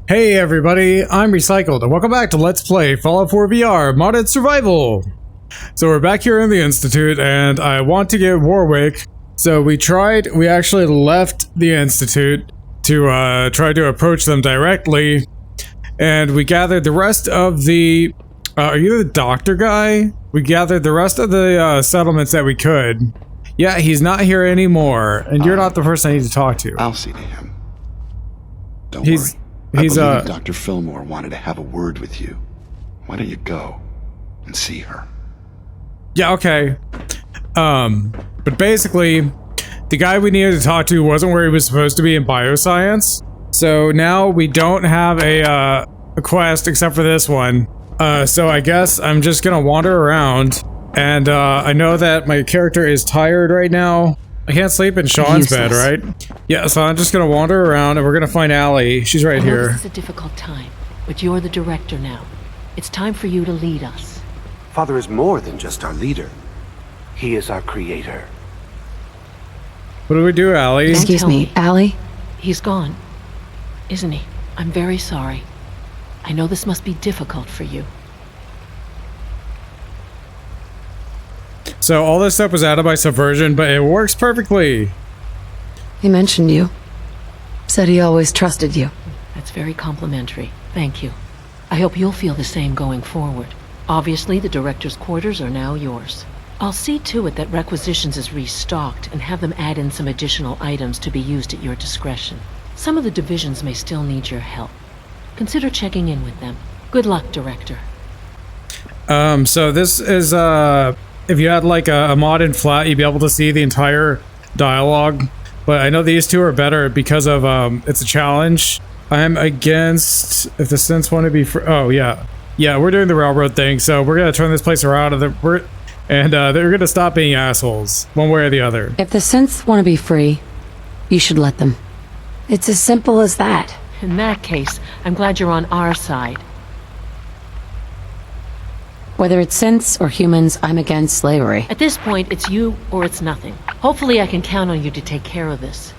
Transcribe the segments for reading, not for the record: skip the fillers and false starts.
Hey everybody, I'm Recycled, and welcome back to Let's Play Fallout 4 VR Modded Survival! So we're back here in the Institute, and I want to get Warwick. So we actually left the Institute to try to approach them directly, and we gathered the rest of the... are you the doctor guy? We gathered the rest of the settlements that we could. Yeah, he's not here anymore, and you're not the person I need to talk to. I'll see to him. Don't worry. I believe Dr. Fillmore wanted to have a word with you. Why don't you go and see her? Yeah, okay. But basically, the guy we needed to talk to wasn't where he was supposed to be in bioscience. So now we don't have a quest except for this one. So I guess I'm just gonna wander around. And I know that my character is tired right now. I can't sleep in Sean's bed, right? Yeah, so I'm just gonna wander around and we're gonna find Allie. She's right here. This is a difficult time, but you're the director now. It's time for you to lead us. Father is more than just our leader. He is our creator. What do we do, Allie? Excuse me, Allie? He's gone, isn't he? I'm very sorry. I know this must be difficult for you. So all this stuff was added by Subversion, but it works perfectly. He mentioned you. Said he always trusted you. That's very complimentary. Thank you. I hope you'll feel the same going forward. Obviously, the director's quarters are now yours. I'll see to it that requisitions is restocked and have them add in some additional items to be used at your discretion. Some of the divisions may still need your help. Consider checking in with them. Good luck, Director. So this is, if you had like a modded flat, you'd be able to see the entire dialogue. But I know these two are better because of, it's a challenge. I'm against, if the synths want to be oh yeah. Yeah, we're doing the railroad thing, so we're gonna turn this place around and they're gonna stop being assholes, one way or the other. If the synths want to be free, you should let them. It's as simple as that. In that case, I'm glad you're on our side. Whether it's synths or humans, I'm against slavery. At this point, it's you or it's nothing. Hopefully I can count on you to take care of this.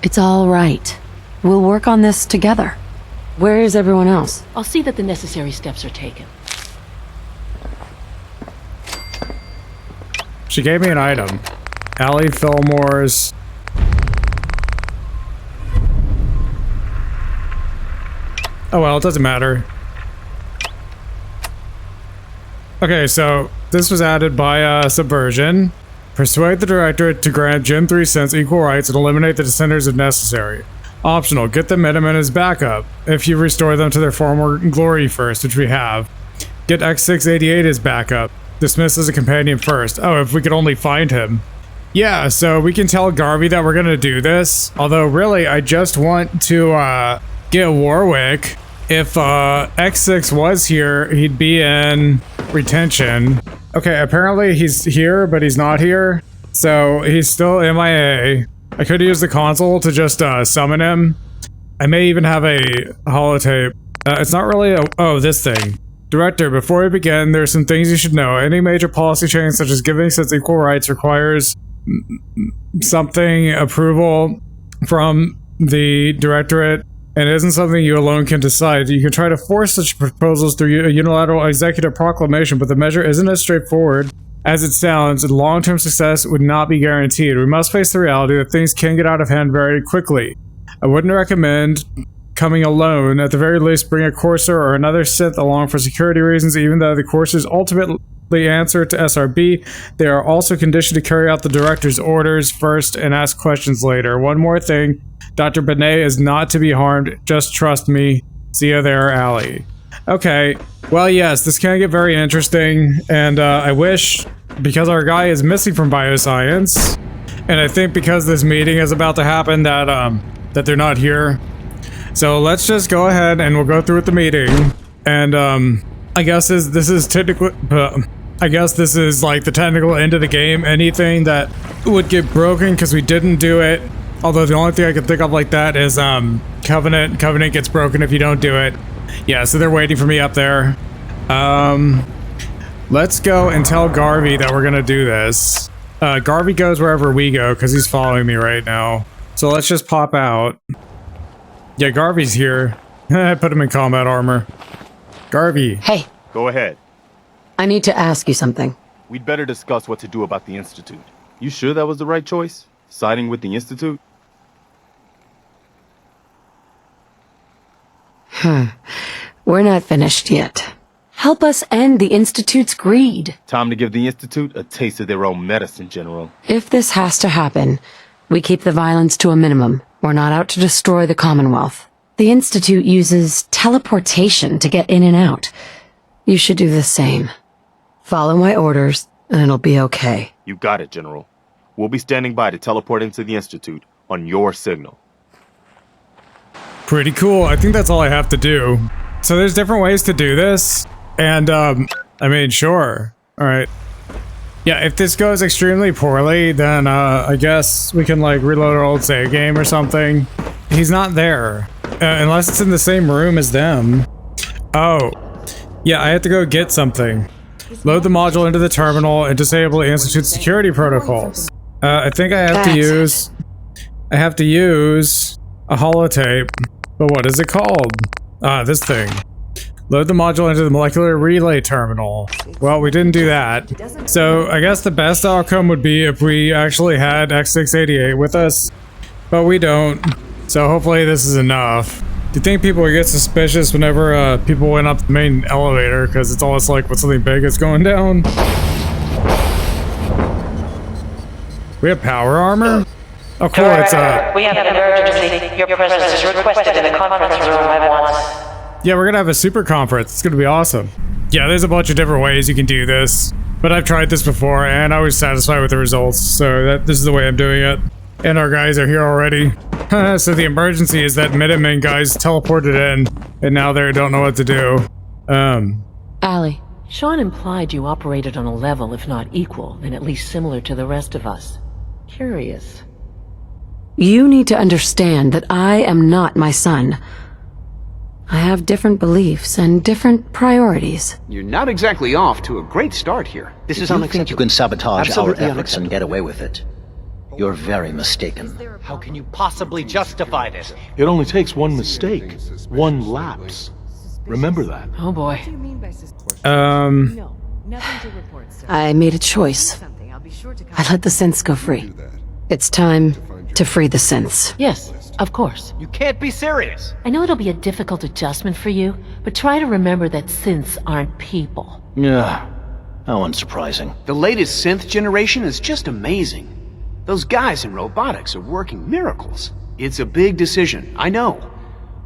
It's all right. We'll work on this together. Where is everyone else? I'll see that the necessary steps are taken. She gave me an item. Allie Fillmore's... Oh well, it doesn't matter. Okay, so this was added by Subversion. Persuade the director to grant Gen 3 synths equal rights and eliminate the dissenters if necessary. Optional, get the Minutemen as backup, if you restore them to their former glory first, which we have. Get X688 as backup. Dismiss as a companion first. Oh, if we could only find him. Yeah, so we can tell Garvey that we're gonna do this. Although, really, I just want to, get Warwick. If, X6 was here, he'd be in retention. Okay, apparently he's here, but he's not here. So, he's still MIA. I could use the console to just, summon him. I may even have a holotape. It's not really a- oh, this thing. Director, before we begin, there's some things you should know. Any major policy change, such as giving synths equal rights, requires something approval from the directorate, and it isn't something you alone can decide. You can try to force such proposals through a unilateral executive proclamation, but the measure isn't as straightforward as it sounds, and long-term success would not be guaranteed. We must face the reality that things can get out of hand very quickly. I wouldn't recommend coming alone. At the very least, bring a courser or another synth along for security reasons. Even though the coursers ultimately answer to SRB, they are also conditioned to carry out the director's orders first and ask questions later. One more thing, Dr. Benet is not to be harmed. Just trust me. See you there, Allie. Okay, well yes, this can get very interesting, and I wish, because our guy is missing from bioscience, and I think because this meeting is about to happen that that they're not here. So let's just go ahead and we'll go through with the meeting, and I guess this is technically, I guess this is like the technical end of the game. Anything that would get broken because we didn't do it, although the only thing I can think of like that is Covenant. Covenant gets broken if you don't do it. Yeah, so they're waiting for me up there. Let's go and tell Garvey that we're gonna do this. Garvey goes wherever we go because he's following me right now. So let's just pop out. Yeah, Garvey's here. I put him in combat armor. Garvey. Hey, Go ahead. I need to ask you something. We'd better discuss what to do about the Institute. You sure that was the right choice? Siding with the Institute? We're not finished yet. Help us end the Institute's greed. Time to give the Institute a taste of their own medicine, General. If this has to happen, we keep the violence to a minimum. We're not out to destroy the Commonwealth. The Institute uses teleportation to get in and out. You should do the same. Follow my orders, and it'll be okay. You got it, General. We'll be standing by to teleport into the Institute on your signal. Pretty cool. I think that's all I have to do. So there's different ways to do this. And, I mean, sure. Alright. Yeah, if this goes extremely poorly, then, I guess we can, like, reload our old save game or something. He's not there. Unless it's in the same room as them. Oh. Yeah, I have to go get something. Load the module into the terminal and disable the Institute's security protocols. I think I have to use... I have to use a holotape. But what is it called? This thing. Load the module into the molecular relay terminal. Well, we didn't do that. So, I guess the best outcome would be if we actually had X688 with us. But we don't. So hopefully this is enough. Do you think people would get suspicious whenever people went up the main elevator? Because it's always like when something big is going down. We have power armor? Oh cool, it's we have an emergency. Your presence is requested in the conference room at once. Yeah, we're gonna have a super conference. It's gonna be awesome. Yeah, there's a bunch of different ways you can do this. But I've tried this before, and I was satisfied with the results. So this is the way I'm doing it. And our guys are here already. So the emergency is that Minutemen guys teleported in, and now they don't know what to do. Allie. Sean implied you operated on a level, if not equal, then at least similar to the rest of us. Curious. You need to understand that I am not my son. I have different beliefs and different priorities. You're not exactly off to a great start here. This is unacceptable. You think you can sabotage our efforts and get away with it? You're very mistaken. How can you possibly justify this? It only takes one mistake, one lapse. Remember that. Oh boy. I made a choice. I let the synths go free. It's time to free the synths. Yes, of course. You can't be serious. I know it'll be a difficult adjustment for you, but try to remember that synths aren't people. Yeah, how unsurprising. The latest synth generation is just amazing. Those guys in robotics are working miracles. It's a big decision, I know.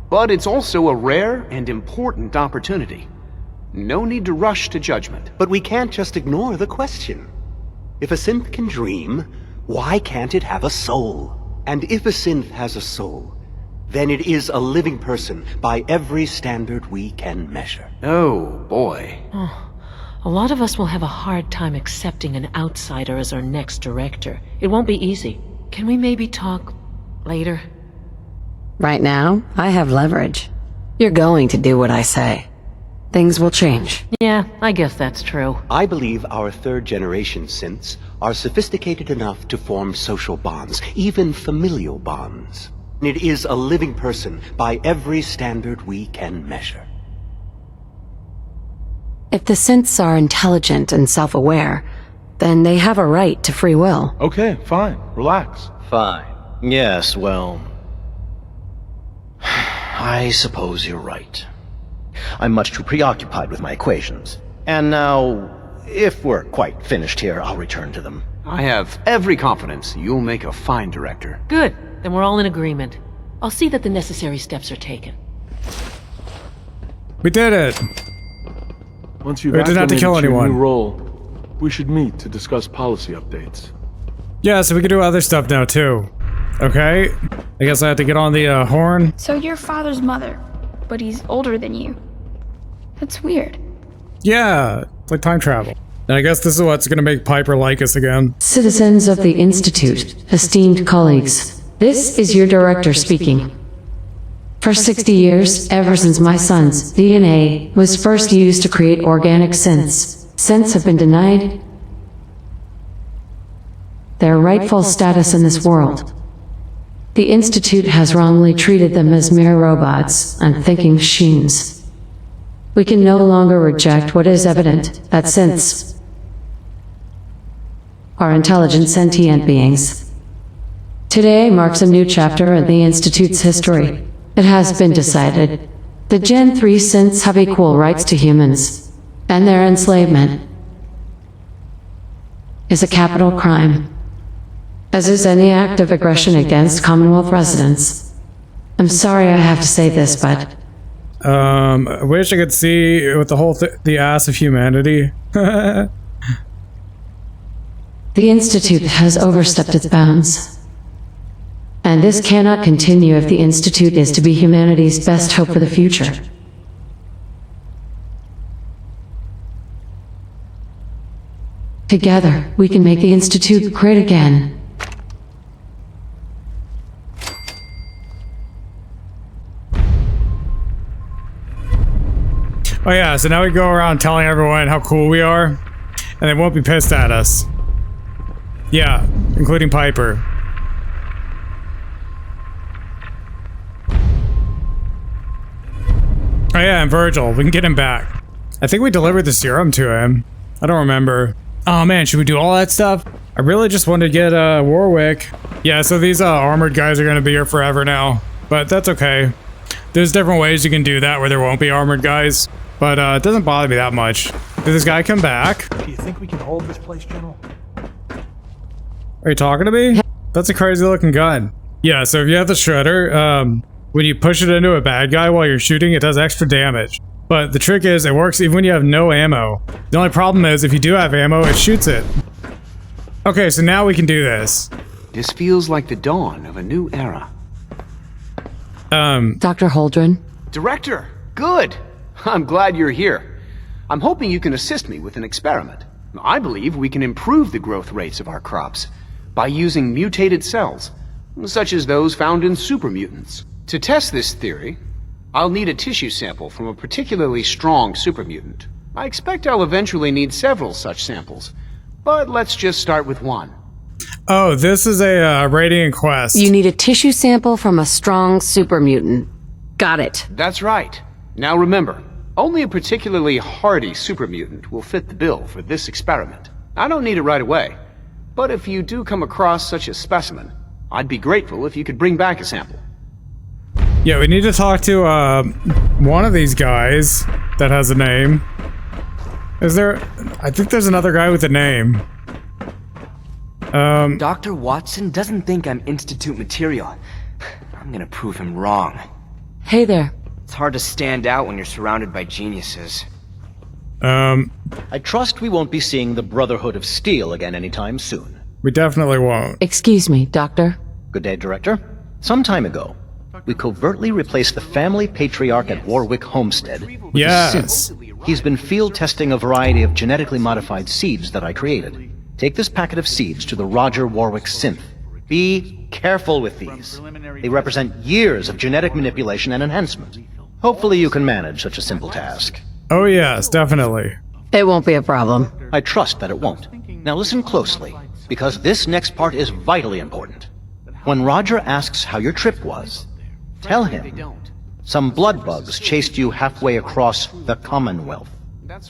But it's also a rare and important opportunity. No need to rush to judgment. But we can't just ignore the question. If a synth can dream, why can't it have a soul? And if a synth has a soul, then it is a living person by every standard we can measure. Oh, boy. A lot of us will have a hard time accepting an outsider as our next director. It won't be easy. Can we maybe talk later? Right now, I have leverage. You're going to do what I say. Things will change. Yeah, I guess that's true. I believe our third-generation synths are sophisticated enough to form social bonds, even familial bonds. It is a living person by every standard we can measure. If the synths are intelligent and self-aware, then they have a right to free will. Okay, fine. Relax. Fine. Yes, well... I suppose you're right. I'm much too preoccupied with my equations. And now, if we're quite finished here, I'll return to them. I have every confidence you'll make a fine director. Good. Then we're all in agreement. I'll see that the necessary steps are taken. We did it! Once you've We didn't have to kill acclimated to your anyone. new role, we should meet to discuss policy updates. Yeah, so we can do other stuff now too. Okay? I guess I have to get on the horn. So you're father's mother, but he's older than you. That's weird. Yeah, it's like time travel. And I guess this is what's gonna make Piper like us again. Citizens of the Institute, esteemed colleagues, this is your director speaking. For 60 years, ever since my son's DNA was first used to create organic synths, synths have been denied their rightful status in this world. The Institute has wrongly treated them as mere robots, unthinking machines. We can no longer reject what is evident, that since are intelligent sentient beings. Today marks a new chapter in the Institute's history. It has been decided that Gen 3 synths have equal rights to humans, and their enslavement is a capital crime, as is any act of aggression against Commonwealth residents. I'm sorry I have to say this, but I wish I could see with the whole the ass of humanity. the Institute has overstepped its bounds. And this cannot continue if the Institute is to be humanity's best hope for the future. Together, we can make the Institute great again. Oh yeah, so now we go around telling everyone how cool we are, and they won't be pissed at us. Yeah, including Piper. Oh yeah, and Virgil, we can get him back. I think we delivered the serum to him. I don't remember. Oh man, should we do all that stuff? I really just wanted to get Warwick. Yeah, so these armored guys are gonna be here forever now, but that's okay. There's different ways you can do that where there won't be armored guys, but it doesn't bother me that much. Did this guy come back? Do you think we can hold this place, General? Are you talking to me? That's a crazy looking gun. Yeah, so if you have the shredder, when you push it into a bad guy while you're shooting, it does extra damage. But the trick is, it works even when you have no ammo. The only problem is, if you do have ammo, it shoots it. Okay, so now we can do this. This feels like the dawn of a new era. Dr. Holdren? Director, good! I'm glad you're here. I'm hoping you can assist me with an experiment. I believe we can improve the growth rates of our crops by using mutated cells, such as those found in super mutants. To test this theory, I'll need a tissue sample from a particularly strong super mutant. I expect I'll eventually need several such samples, but let's just start with one. Oh, this is a Radiant quest. You need a tissue sample from a strong super mutant. Got it. That's right. Now remember, only a particularly hardy super mutant will fit the bill for this experiment. I don't need it right away, but if you do come across such a specimen, I'd be grateful if you could bring back a sample. Yeah, we need to talk to one of these guys that has a name. Is there? I think there's another guy with a name. Dr. Watson doesn't think I'm Institute material. I'm gonna prove him wrong. Hey there. It's hard to stand out when you're surrounded by geniuses. I trust we won't be seeing the Brotherhood of Steel again anytime soon. We definitely won't. Excuse me, Doctor. Good day, Director. Some time ago, we covertly replaced the family patriarch at Warwick Homestead. Yes. He's been field testing a variety of genetically modified seeds that I created. Take this packet of seeds to the Roger Warwick synth. Be careful with these. They represent years of genetic manipulation and enhancement. Hopefully you can manage such a simple task. Oh yes, definitely. It won't be a problem. I trust that it won't. Now listen closely, because this next part is vitally important. When Roger asks how your trip was, tell him some blood bugs chased you halfway across the Commonwealth.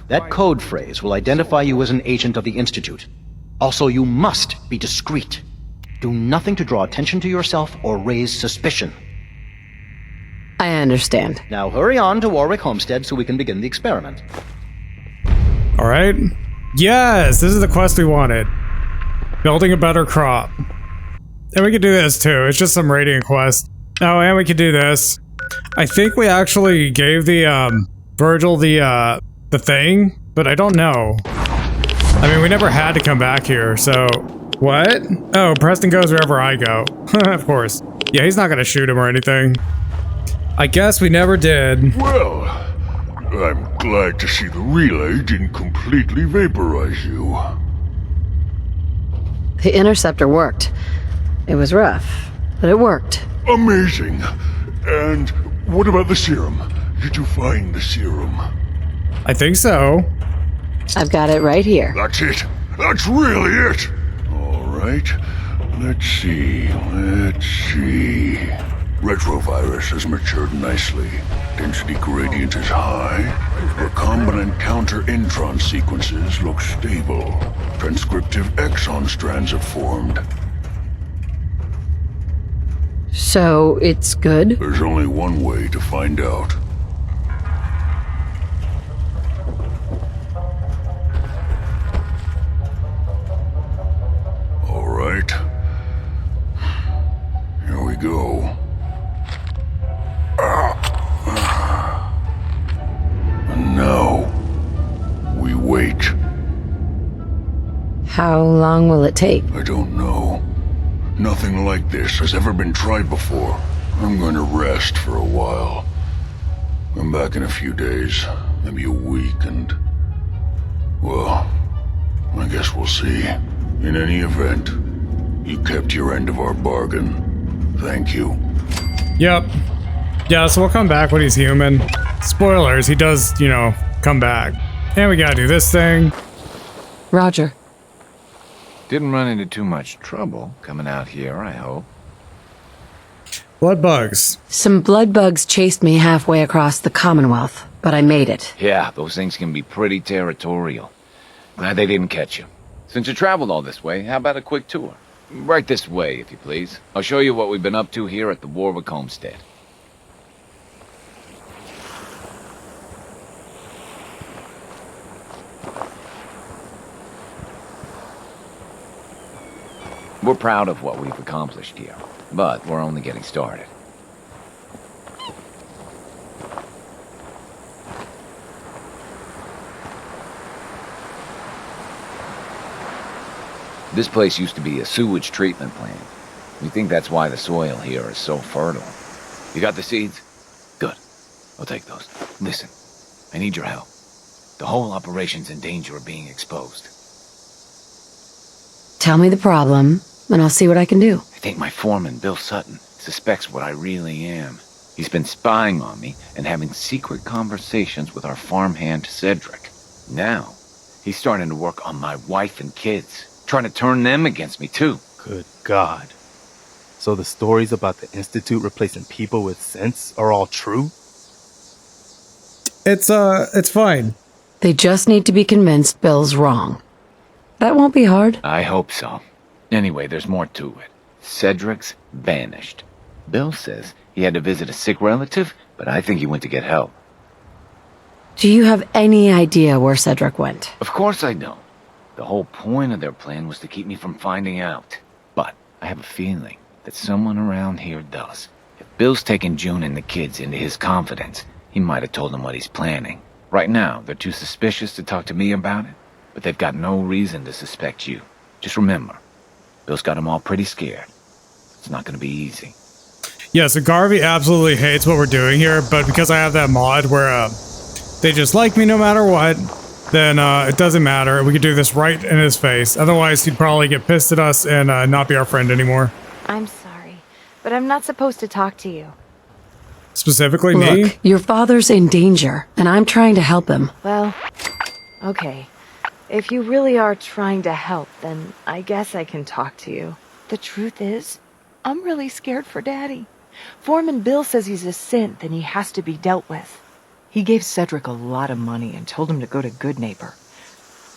That code phrase will identify you as an agent of the Institute. Also, you must be discreet. Do nothing to draw attention to yourself or raise suspicion. I understand. Now hurry on to Warwick Homestead so we can begin the experiment. Alright. Yes, this is the quest we wanted. Building a better crop. And we can do this too, it's just some Radiant quest. Oh, and we can do this. I think we actually gave the, Virgil the thing, but I don't know. I mean, we never had to come back here, so... What? Oh, Preston goes wherever I go. Of course. Yeah, he's not gonna shoot him or anything. I guess we never did. Well, I'm glad to see the relay didn't completely vaporize you. The interceptor worked. It was rough, but it worked. Amazing. And what about the serum? Did you find the serum? I think so. I've got it right here. That's it. That's really it. All right. Let's see. Retrovirus has matured nicely. Density gradient is high. Recombinant counter-intron sequences look stable. Transcriptive exon strands have formed. So, it's good? There's only one way to find out. All right. Here we go. And now, we wait. How long will it take? I don't know. Nothing like this has ever been tried before. I'm going to rest for a while. I'm back in a few days, maybe a week, and... well, I guess we'll see. In any event, you kept your end of our bargain. Thank you. Yep. Yeah, so we'll come back when he's human. Spoilers, he does, you know, come back. And we gotta do this thing. Roger. Didn't run into too much trouble coming out here, I hope. Blood bugs. Some blood bugs chased me halfway across the Commonwealth, but I made it. Yeah, those things can be pretty territorial. Glad they didn't catch you. Since you traveled all this way, how about a quick tour? Right this way, if you please. I'll show you what we've been up to here at the Warwick Homestead. We're proud of what we've accomplished here, but we're only getting started. This place used to be a sewage treatment plant. We think that's why the soil here is so fertile. You got the seeds? Good. I'll take those. Listen, I need your help. The whole operation's in danger of being exposed. Tell me the problem, and I'll see what I can do. I think my foreman, Bill Sutton, suspects what I really am. He's been spying on me and having secret conversations with our farmhand, Cedric. Now, he's starting to work on my wife and kids, trying to turn them against me, too. Good God. So the stories about the Institute replacing people with sense are all true? It's fine. They just need to be convinced Bill's wrong. That won't be hard. I hope so. Anyway, there's more to it. Cedric's vanished. Bill says he had to visit a sick relative, but I think he went to get help. Do you have any idea where Cedric went? Of course I don't. The whole point of their plan was to keep me from finding out. But I have a feeling that someone around here does. If Bill's taken June and the kids into his confidence, he might have told them what he's planning. Right now, they're too suspicious to talk to me about it, but they've got no reason to suspect you. Just remember, Bill's got them all pretty scared. It's not going to be easy. Yeah, so Garvey absolutely hates what we're doing here, but because I have that mod where they just like me no matter what, then it doesn't matter. We could do this right in his face. Otherwise, he'd probably get pissed at us and not be our friend anymore. I'm sorry, but I'm not supposed to talk to you. Specifically me? Look, your father's in danger, and I'm trying to help him. Well, okay. If you really are trying to help, then I guess I can talk to you. The truth is, I'm really scared for Daddy. Foreman Bill says he's a synth and he has to be dealt with. He gave Cedric a lot of money and told him to go to Goodneighbor.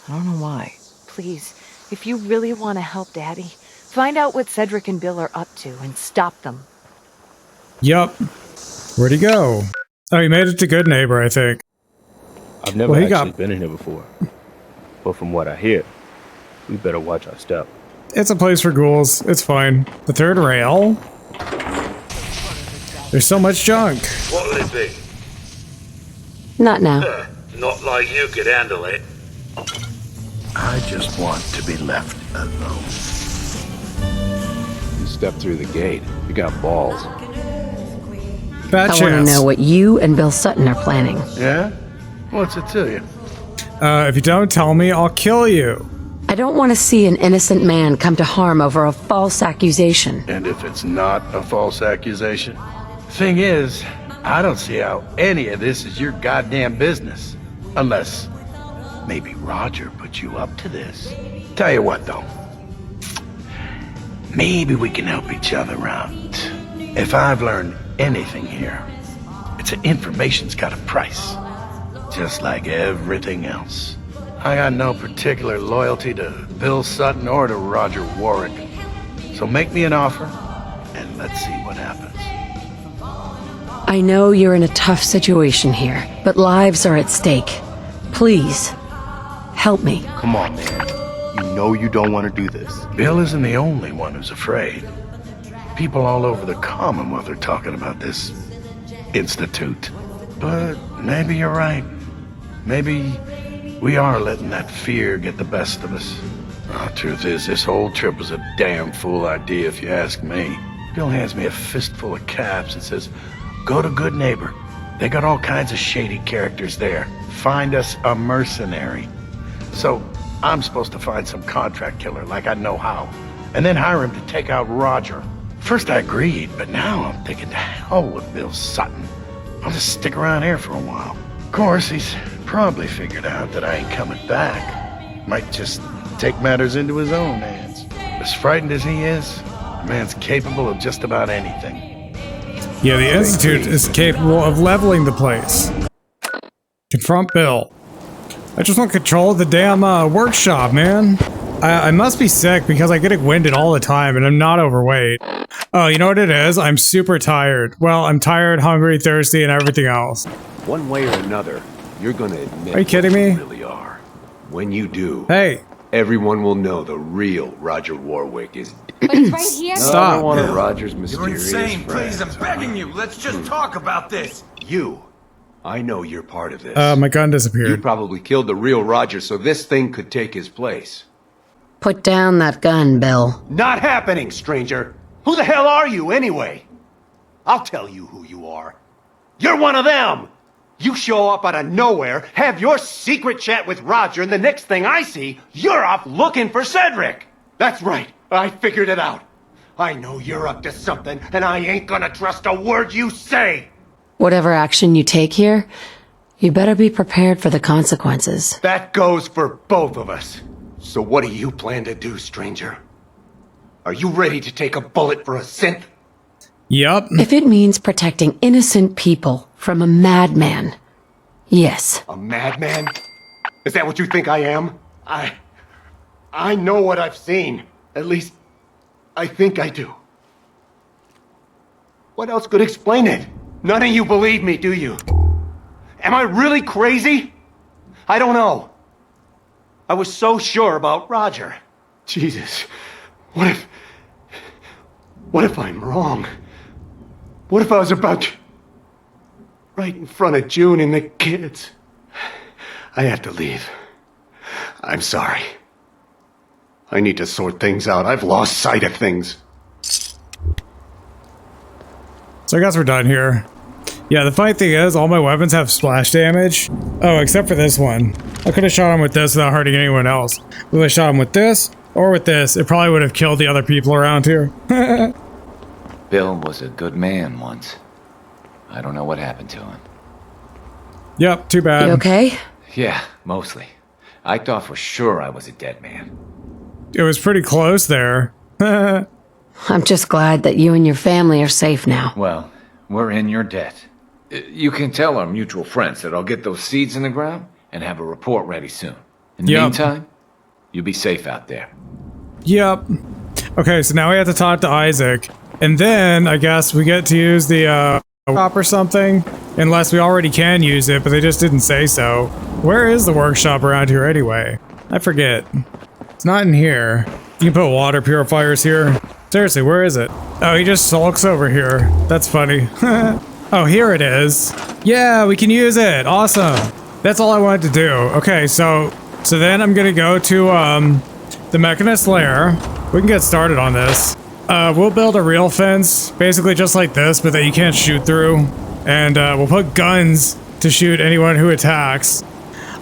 I don't know why. Please, if you really want to help Daddy, find out what Cedric and Bill are up to and stop them. Yup. Where'd he go? Oh, he made it to Goodneighbor, I think. I've never actually been in here before. But from what I hear, we better watch our step. It's a place for ghouls. It's fine. The third rail? There's so much junk. What'll it be? Not now. Not like you could handle it. I just want to be left alone. You stepped through the gate. You got balls. Bad I want to know what you and Bill Sutton are planning. Yeah? What's it to you? If you don't tell me, I'll kill you. I don't want to see an innocent man come to harm over a false accusation. And if it's not a false accusation? Thing is, I don't see how any of this is your goddamn business. Unless maybe Roger put you up to this. Tell you what, though. maybe we can help each other out. If I've learned anything here, it's that information's got a price. Just like everything else. I got no particular loyalty to Bill Sutton or to Roger Warwick. So make me an offer, and let's see what happens. I know you're in a tough situation here, but lives are at stake. Please, help me. Come on, man. You know you don't want to do this. Bill isn't the only one who's afraid. People all over the Commonwealth are talking about this institute. But maybe you're right. Maybe we are letting that fear get the best of us. Truth is, this whole trip was a damn fool idea if you ask me. Bill hands me a fistful of caps and says, go to Goodneighbor. They got all kinds of shady characters there. Find us a mercenary. So I'm supposed to find some contract killer like I know how, and then hire him to take out Roger. First I agreed, but now I'm thinking to hell with Bill Sutton. I'll just stick around here for a while. Of course, he's probably figured out that I ain't coming back. Might just take matters into his own hands. As frightened as he is, the man's capable of just about anything. Yeah, the Institute is capable of leveling the place. Confront Bill. I just want control of the damn workshop, man. I must be sick because I get winded all the time and I'm not overweight. Oh, you know what it is? I'm super tired. Well, I'm tired, hungry, thirsty, and everything else. One way or another, you're gonna admit Are you kidding me? You really are. When you do, hey, everyone will know the real Roger Warwick is But it's right here. Stop. one of Roger's mysterious You're insane. friends. Please, I'm begging you. Let's just talk about this. You. I know you're part of this. My gun disappeared. You probably killed the real Roger so this thing could take his place. Put down that gun, Bill. Not happening, stranger. Who the hell are you, anyway? I'll tell you who you are. You're one of them! You show up out of nowhere, have your secret chat with Roger, and the next thing I see, you're off looking for Cedric! That's right, I figured it out. I know you're up to something, and I ain't gonna trust a word you say! Whatever action you take here, you better be prepared for the consequences. That goes for both of us. So what do you plan to do, stranger? Are you ready to take a bullet for a synth? Yup. If it means protecting innocent people from a madman, yes. A madman? Is that what you think I am? I know what I've seen. At least, I think I do. What else could explain it? None of you believe me, do you? Am I really crazy? I don't know. I was so sure about Roger. Jesus. What if I'm wrong? What if I was about to... right in front of June and the kids? I have to leave. I'm sorry. I need to sort things out. I've lost sight of things. So I guess we're done here. Yeah, the funny thing is, all my weapons have splash damage. Oh, except for this one. I could have shot him with this without hurting anyone else. If I shot him with this, or with this, it probably would have killed the other people around here. Bill was a good man once. I don't know what happened to him. Yep, too bad. You okay? Yeah, mostly. I thought for sure I was a dead man. It was pretty close there. I'm just glad that you and your family are safe now. Well, we're in your debt. You can tell our mutual friends that I'll get those seeds in the ground and have a report ready soon. In the meantime, you be safe out there. Yep. Okay, so now we have to talk to Isaac. And then, I guess, we get to use the, workshop or something. Unless we already can use it, but they just didn't say so. Where is the workshop around here anyway? I forget. It's not in here. You can put water purifiers here. Seriously, where is it? Oh, he just sulks over here. That's funny. Oh, here it is. Yeah, we can use it. Awesome. That's all I wanted to do. Okay, so then I'm gonna go to, the Mechanist lair. We can get started on this. We'll build a real fence, basically just like this, but that you can't shoot through. And, we'll put guns to shoot anyone who attacks.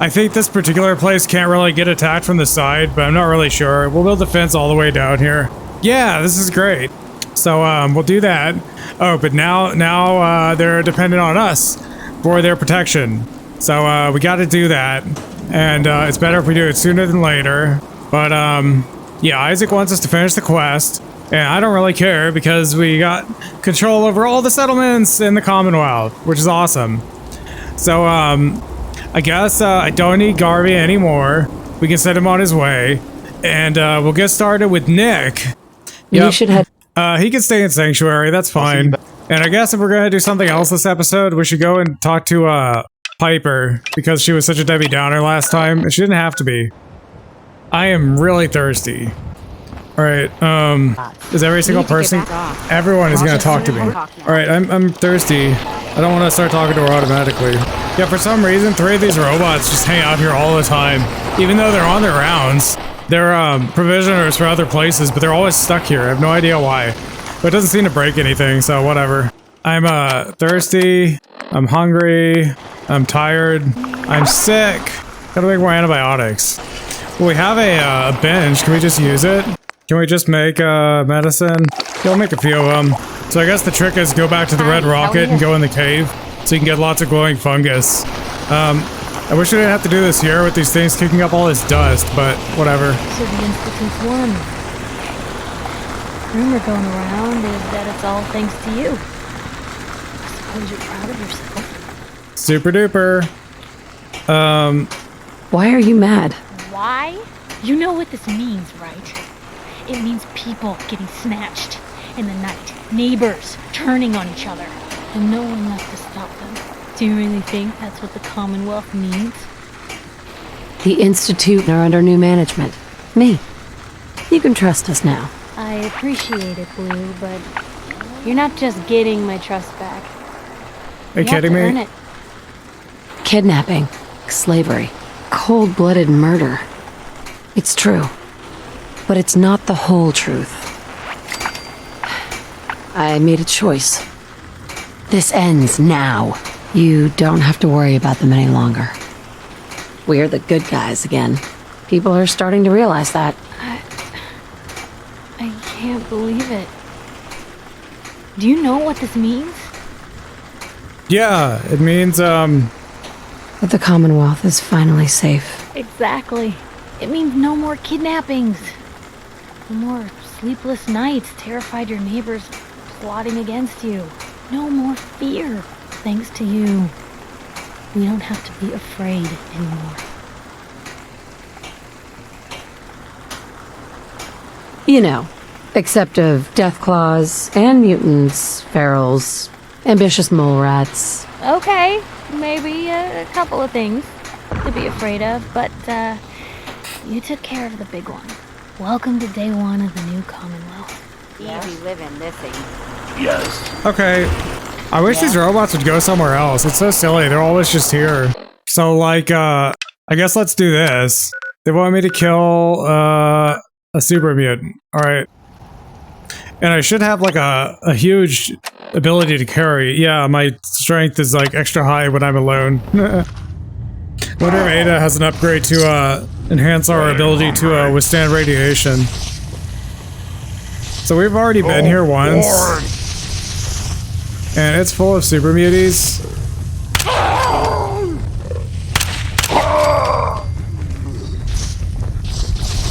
I think this particular place can't really get attacked from the side, but I'm not really sure. We'll build the fence all the way down here. Yeah, this is great. So, we'll do that. Oh, but now they're dependent on us for their protection. So, we gotta do that. And, it's better if we do it sooner than later. But, yeah, Isaac wants us to finish the quest. And I don't really care because we got control over all the settlements in the Commonwealth, which is awesome. So, I guess I don't need Garvey anymore. We can send him on his way. And we'll get started with Nick. You should head... he can stay in Sanctuary, that's fine. And I guess if we're gonna do something else this episode, we should go and talk to Piper, because she was such a Debbie Downer last time. She didn't have to be. I am really thirsty. Alright, is every single person... Everyone is gonna talk to me. Alright, I'm thirsty. I don't want to start talking to her automatically. Yeah, for some reason, 3 of these robots just hang out here all the time. Even though they're on their rounds. They're provisioners for other places, but they're always stuck here. I have no idea why. But it doesn't seem to break anything, so whatever. I'm thirsty. I'm hungry. I'm tired. I'm sick. Gotta make more antibiotics. Well, we have a bench. Can we just use it? Can we just make medicine? We'll make a few of them. So I guess the trick is go back to the red rocket and go in the cave so you can get lots of glowing fungus. I wish we didn't have to do this here with these things kicking up all this dust, but whatever. So the Institute's won. Rumor going around is that it's all thanks to you. I suppose you're proud of yourself. Super duper. Why are you mad? Why? You know what this means, right? It means people getting snatched in the night. Neighbors turning on each other. And no one left to stop them. Do you really think that's what the Commonwealth means? The Institute are under new management. Me. You can trust us now. I appreciate it, Blue, but you're not just getting my trust back. Are you kidding me? Earn it. Kidnapping, slavery, cold-blooded murder. It's true. But it's not the whole truth. I made a choice. This ends now. You don't have to worry about them any longer. We're the good guys again. People are starting to realize that. I can't believe it. Do you know what this means? Yeah, it means, that the Commonwealth is finally safe. Exactly. It means no more kidnappings. No more sleepless nights, terrified your neighbors plotting against you. No more fear. Thanks to you, we don't have to be afraid anymore. You know, except of death claws and mutants, ferals, ambitious mole rats. Okay, maybe a couple of things to be afraid of, but you took care of the big one. Welcome to day 1 of the new Commonwealth. Easy living, this ain't. Yes. okay. I wish these robots would go somewhere else. It's so silly. They're always just here. So, like, I guess let's do this. They want me to kill, a super mutant. Alright. And I should have, like, a huge ability to carry. Yeah, my strength is, like, extra high when I'm alone. Wonder if Ada has an upgrade to, enhance our ability to, withstand radiation. So we've already been here once. And it's full of super muties.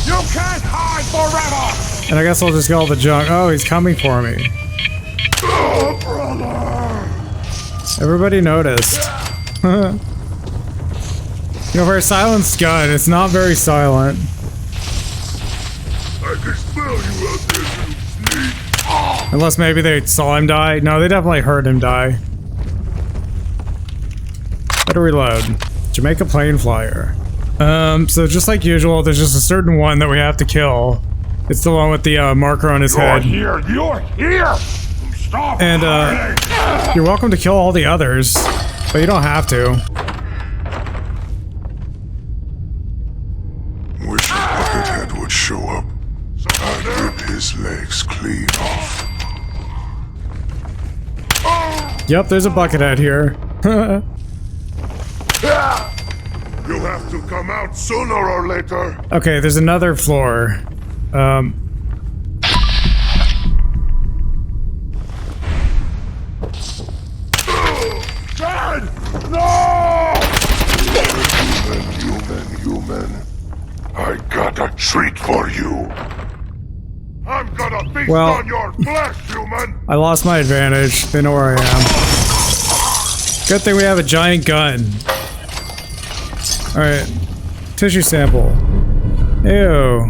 You can't hide forever! And I guess I'll just get all the junk. Oh, he's coming for me. Oh, brother! Everybody noticed. You know, for a silenced gun, it's not very silent. I can smell you out there, you sneak! Unless maybe they saw him die. No, they definitely heard him die. Better reload. Jamaica plane flyer. So just like usual, there's just a certain one that we have to kill. It's the one with the marker on his head. You're here! Stop! And you're welcome to kill all the others, but you don't have to. Wish a buckethead would show up. I'd rip his legs clean off. Yep, there's a buckethead here. You have to come out sooner or later. Okay, there's another floor. Dad! No! Human. I got a treat for you. I'm gonna Well, on your flesh, human. I lost my advantage. They know where I am. Good thing we have a giant gun. Alright. Tissue sample. Ew.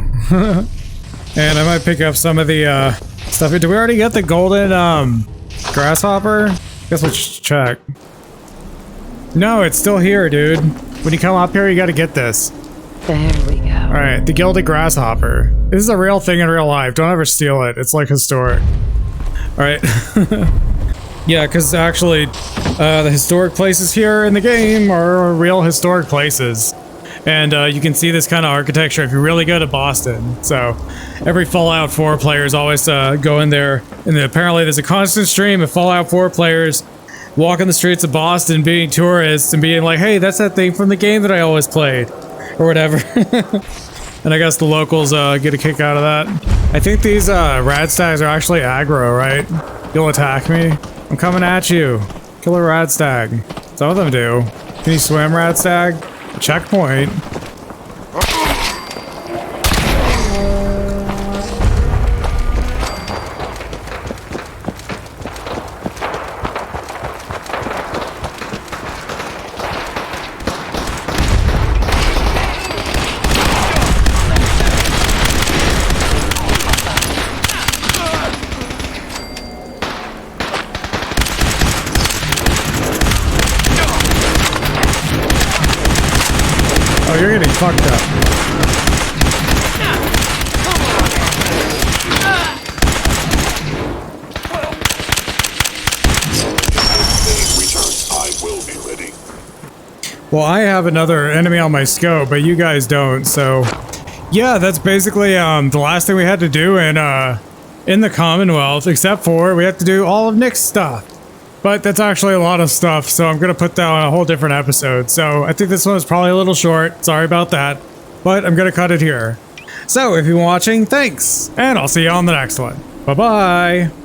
And I might pick up some of the stuff. Did we already get the golden grasshopper? Guess we'll check. No, it's still here, dude. When you come up here, you gotta get this. There we go. Alright, the Gilded Grasshopper. This is a real thing in real life. Don't ever steal it. It's like historic. Alright. Yeah, because actually, the historic places here in the game are real historic places. And you can see this kind of architecture if you're really good at Boston. So, every Fallout 4 players always go in there. And apparently there's a constant stream of Fallout 4 players walking the streets of Boston being tourists and being like, hey, that's that thing from the game that I always played. Or whatever. And I guess the locals get a kick out of that. I think these radstags are actually aggro, right? You'll attack me? I'm coming at you. Kill a radstag. Some of them do. Can you swim, radstag? A checkpoint. Oh, you're getting fucked up. Well, I have another enemy on my scope, but you guys don't, so... Yeah, that's basically the last thing we had to do in the Commonwealth, except for we have to do all of Nick's stuff. But that's actually a lot of stuff, so I'm gonna put that on a whole different episode. So I think this one is probably a little short, sorry about that. But I'm gonna cut it here. So if you're watching, thanks! And I'll see you on the next one. Bye-bye!